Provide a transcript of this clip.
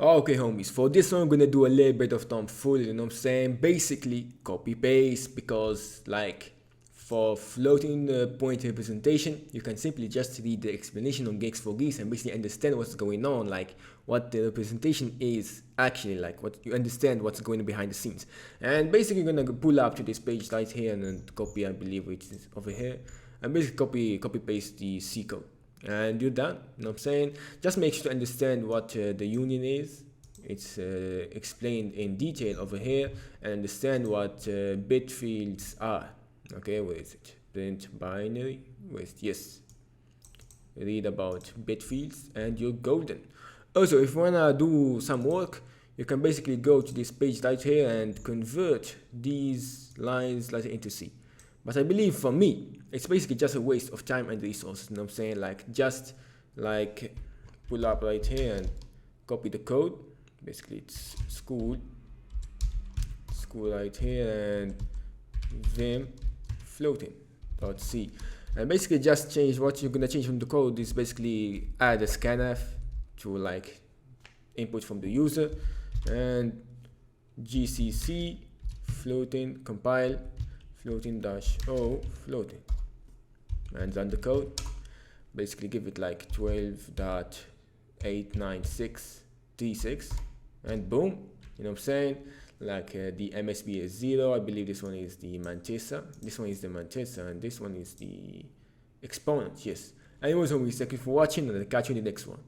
Okay, homies, for this one I'm gonna do a little bit of tomfoolery, you know what I'm saying? Basically, copy paste, because like for floating point representation, you can simply just read the explanation on geeks for geeks and basically understand what's going on, like what the representation is actually like, what you understand what's going on behind the scenes. And basically, you're gonna pull up to this page right here and then copy, I believe, which is over here, and basically copy paste the C code and you're done. You know what I'm saying? Just make sure to understand what the union is. It's explained in detail over here, and understand what bit fields are. Okay, where is it? Print binary. Yes. Read about bit fields, and you're golden. Also, if you wanna do some work, you can basically go to this page right here and convert these lines like into C. But I believe for me, it's basically just a waste of time and resources. You know what I'm saying? Like just like pull up right here and copy the code. Basically, it's school right here, and vim floating dot c. And basically just change what you're gonna change from the code is basically add a scanf to like input from the user, and gcc floating compile floating dash o floating, and run the code. Basically give it like 12.89636, and boom, you know what I'm saying? Like the MSB is 0. I believe this one is the mantissa, this one is the mantissa, and this one is the exponent. Yes. Anyways, homies, thank you for watching, and I'll catch you in the next one.